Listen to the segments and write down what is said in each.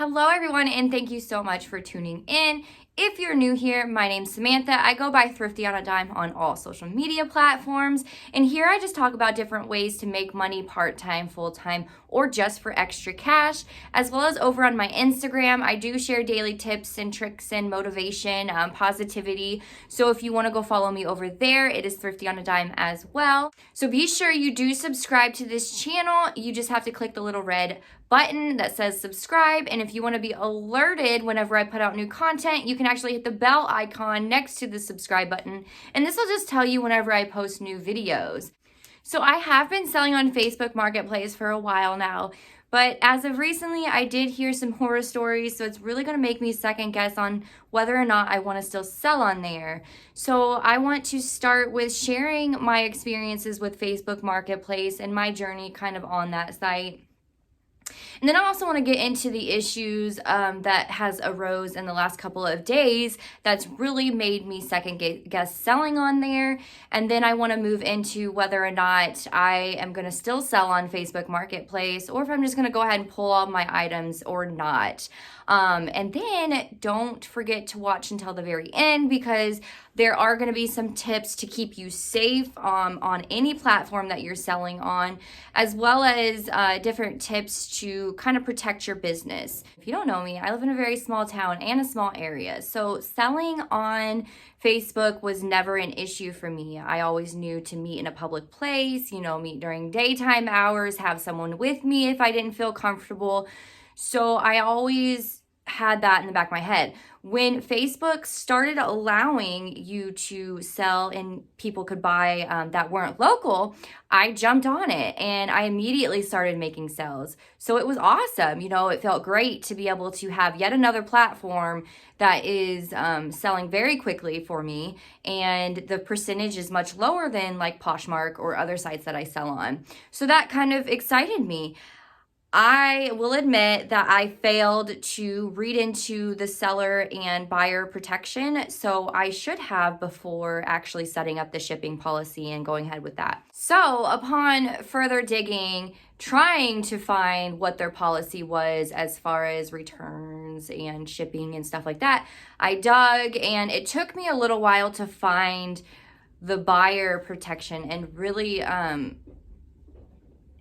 Hello everyone, and thank you so much for tuning in. If you're new here, my name's Samantha. I go by Thrifty on a Dime on all social media platforms, and here I just talk about different ways to make money part-time, full-time, or just for extra cash, as well as over on my Instagram. I do share daily tips and tricks and motivation, positivity. So if you want to go follow me over there, it is Thrifty on a Dime as well. So be sure you do subscribe to this channel. You just have to click the little red button that says subscribe, and if you want to be alerted whenever I put out new content, you can actually hit the bell icon next to the subscribe button, and this will just tell you whenever I post new videos. So I have been selling on Facebook Marketplace for a while now, but as of recently, I did hear some horror stories, so it's really going to make me second guess on whether or not I want to still sell on there. So I want to start with sharing my experiences with Facebook Marketplace and my journey kind of on that site. And then I also want to get into the issues that has arose in the last couple of days that's really made me second guess selling on there. And then I want to move into whether or not I am going to still sell on Facebook Marketplace, or if I'm just going to go ahead and pull all my items or not. And then don't forget to watch until the very end, because there are going to be some tips to keep you safe on any platform that you're selling on, as well as different tips to kind of protect your business. If you don't know me, I live in a very small town and a small area. So selling on Facebook was never an issue for me. I always knew to meet in a public place, meet during daytime hours, have someone with me if I didn't feel comfortable. So I always had that in the back of my head. When Facebook started allowing you to sell and people could buy that weren't local, I jumped on it and I immediately started making sales. So it was awesome. It felt great to be able to have yet another platform that is selling very quickly for me, and the percentage is much lower than like Poshmark or other sites that I sell on. So that kind of excited me. I will admit that I failed to read into the seller and buyer protection, so I should have before actually setting up the shipping policy and going ahead with that. So upon further digging, trying to find what their policy was as far as returns and shipping and stuff like that, I dug, and it took me a little while to find the buyer protection, and really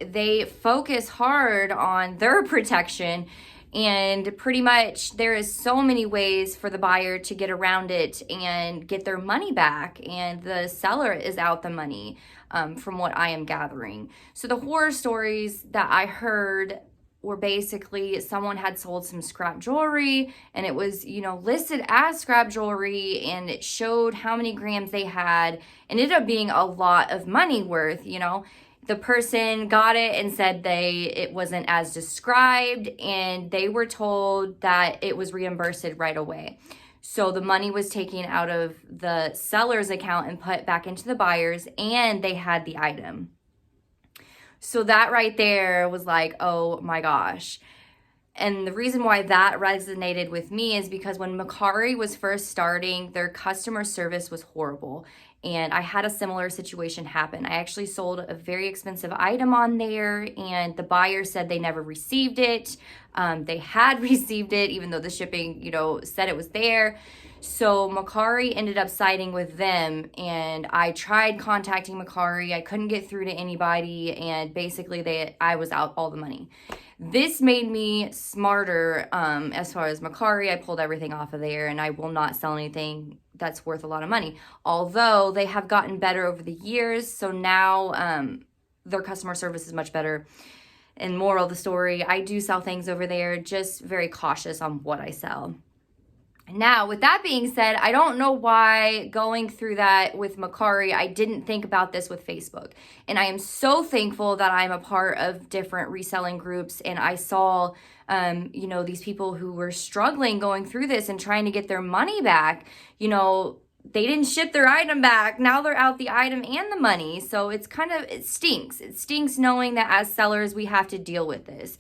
they focus hard on their protection, and pretty much there is so many ways for the buyer to get around it and get their money back, and the seller is out the money, from what I am gathering. So the horror stories that I heard were basically someone had sold some scrap jewelry, and it was, listed as scrap jewelry, and it showed how many grams they had, and it ended up being a lot of money worth. The person got it and said it wasn't as described, and they were told that it was reimbursed right away. So the money was taken out of the seller's account and put back into the buyer's, and they had the item. So that right there was like, oh my gosh. And the reason why that resonated with me is because when Mercari was first starting, their customer service was horrible. And I had a similar situation happen. I actually sold a very expensive item on there, and the buyer said they never received it. They had received it, even though the shipping, said it was there. So Mercari ended up siding with them, and I tried contacting Mercari. I couldn't get through to anybody, and basically I was out all the money. This made me smarter as far as Mercari. I pulled everything off of there, and I will not sell anything that's worth a lot of money. Although they have gotten better over the years, so now their customer service is much better. And moral of the story, I do sell things over there, just very cautious on what I sell. Now, with that being said, I don't know why going through that with Mercari, I didn't think about this with Facebook. And I am so thankful that I'm a part of different reselling groups, and I saw, these people who were struggling going through this and trying to get their money back. They didn't ship their item back. Now they're out the item and the money. So it stinks. It stinks knowing that as sellers, we have to deal with this.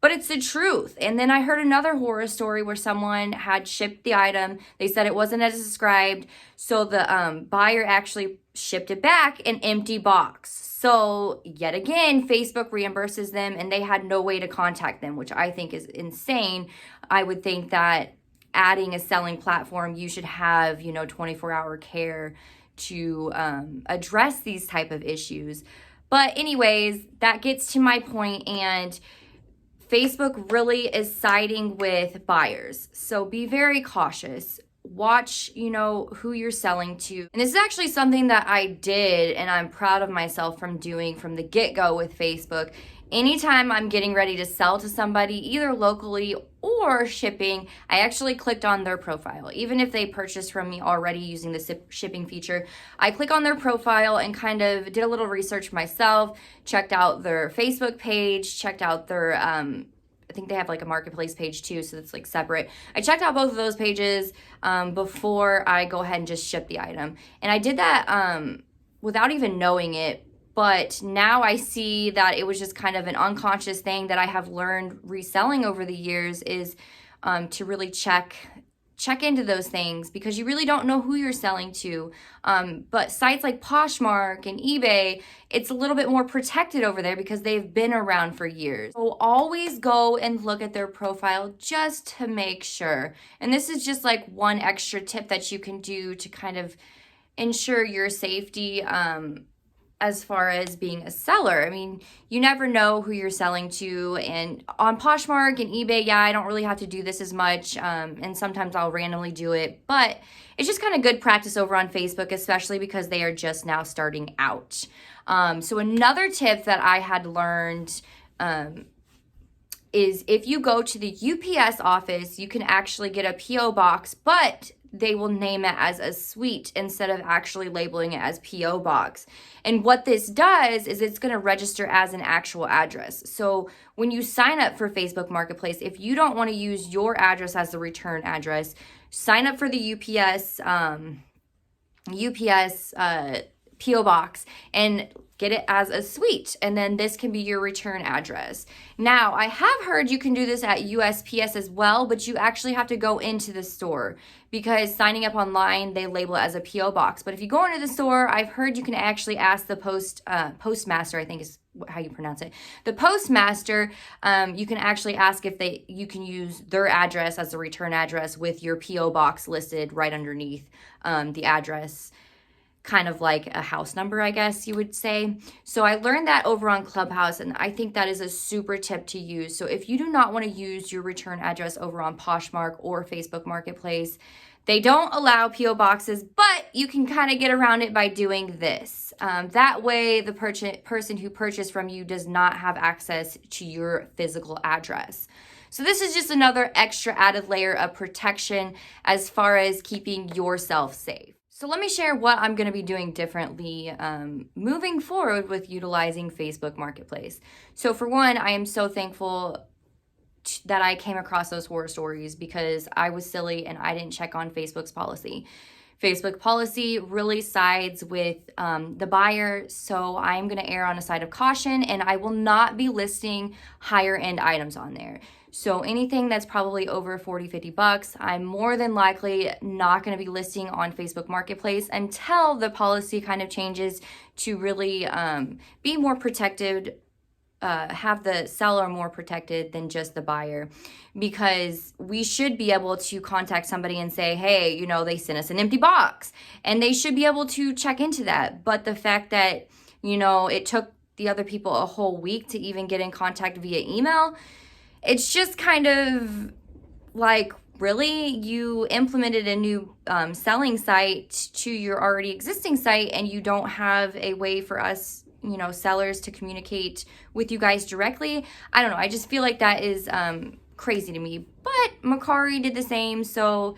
but it's the truth. And then I heard another horror story where someone had shipped the item. They said it wasn't as described, so the buyer actually shipped it back an empty box. So yet again, Facebook reimburses them, and they had no way to contact them, which I think is insane. I would think that adding a selling platform, you should have, 24-hour care to address these type of issues. But anyways, that gets to my point, and Facebook really is siding with buyers. So be very cautious. Watch, who you're selling to. And this is actually something that I did, and I'm proud of myself from doing from the get-go with Facebook. Anytime I'm getting ready to sell to somebody, either locally or shipping, I actually clicked on their profile. Even if they purchased from me already using the shipping feature, I click on their profile and kind of did a little research myself, checked out their Facebook page, checked out their, I think they have like a marketplace page too, so it's like separate. I checked out both of those pages before I go ahead and just ship the item. And I did that without even knowing it. But now I see that it was just kind of an unconscious thing that I have learned reselling over the years is to really check into those things, because you really don't know who you're selling to. But sites like Poshmark and eBay, it's a little bit more protected over there because they've been around for years. So always go and look at their profile just to make sure. And this is just like one extra tip that you can do to kind of ensure your safety as far as being a seller. I mean, you never know who you're selling to. And on Poshmark and eBay, yeah, I don't really have to do this as much. And sometimes I'll randomly do it. But it's just kind of good practice over on Facebook, especially because they are just now starting out. So another tip that I had learned is if you go to the UPS office, you can actually get a P.O. box, but they will name it as a suite instead of actually labeling it as P.O. box. And what this does is it's going to register as an actual address. So when you sign up for Facebook Marketplace, if you don't want to use your address as the return address, sign up for the UPS P.O. box and get it as a suite, and then this can be your return address. Now, I have heard you can do this at USPS as well, but you actually have to go into the store, because signing up online, they label it as a P.O. box. But if you go into the store, I've heard you can actually ask the postmaster, I think is how you pronounce it. The postmaster, you can actually ask if you can use their address as the return address with your P.O. box listed right underneath the address. Kind of like a house number, I guess you would say. So I learned that over on Clubhouse, and I think that is a super tip to use. So if you do not want to use your return address over on Poshmark or Facebook Marketplace, they don't allow P.O. boxes, but you can kind of get around it by doing this. That way, the person who purchased from you does not have access to your physical address. So this is just another extra added layer of protection as far as keeping yourself safe. So let me share what I'm going to be doing differently moving forward with utilizing Facebook Marketplace. So for one, I am so thankful that I came across those horror stories, because I was silly and I didn't check on Facebook's policy. Facebook policy really sides with the buyer, so I'm going to err on a side of caution, and I will not be listing higher end items on there. So anything that's probably over 40, 50 bucks, I'm more than likely not going to be listing on Facebook Marketplace until the policy kind of changes to really be more protected, have the seller more protected than just the buyer, because we should be able to contact somebody and say, hey, they sent us an empty box, and they should be able to check into that. But the fact that, it took the other people a whole week to even get in contact via email, it's just kind of like, really? You implemented a new selling site to your already existing site, and you don't have a way for us, sellers to communicate with you guys directly? I don't know. I just feel like that is crazy to me. But Mercari did the same, so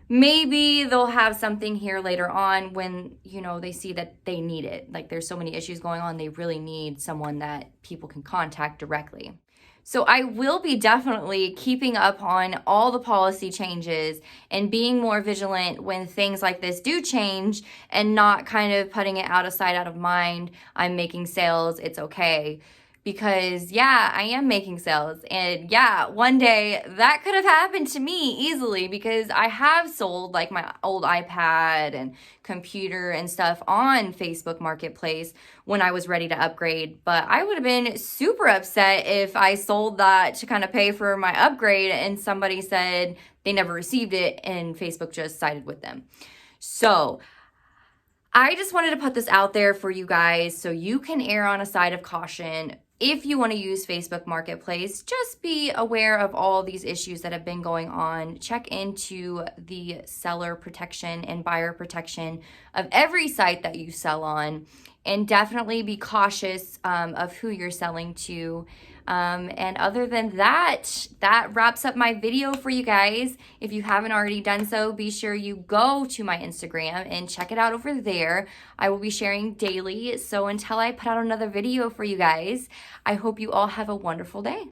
maybe they'll have something here later on when, they see that they need it. Like, there's so many issues going on, they really need someone that people can contact directly. So I will be definitely keeping up on all the policy changes and being more vigilant when things like this do change, and not kind of putting it out of sight, out of mind. I'm making sales, it's okay. because yeah, I am making sales. And yeah, one day that could have happened to me easily, because I have sold like my old iPad and computer and stuff on Facebook Marketplace when I was ready to upgrade. But I would have been super upset if I sold that to kind of pay for my upgrade and somebody said they never received it and Facebook just sided with them. So I just wanted to put this out there for you guys so you can err on a side of caution. If you want to use Facebook Marketplace, just be aware of all these issues that have been going on. Check into the seller protection and buyer protection of every site that you sell on, and definitely be cautious of who you're selling to. And other than that, that wraps up my video for you guys. If you haven't already done so, be sure you go to my Instagram and check it out over there. I will be sharing daily. So until I put out another video for you guys, I hope you all have a wonderful day.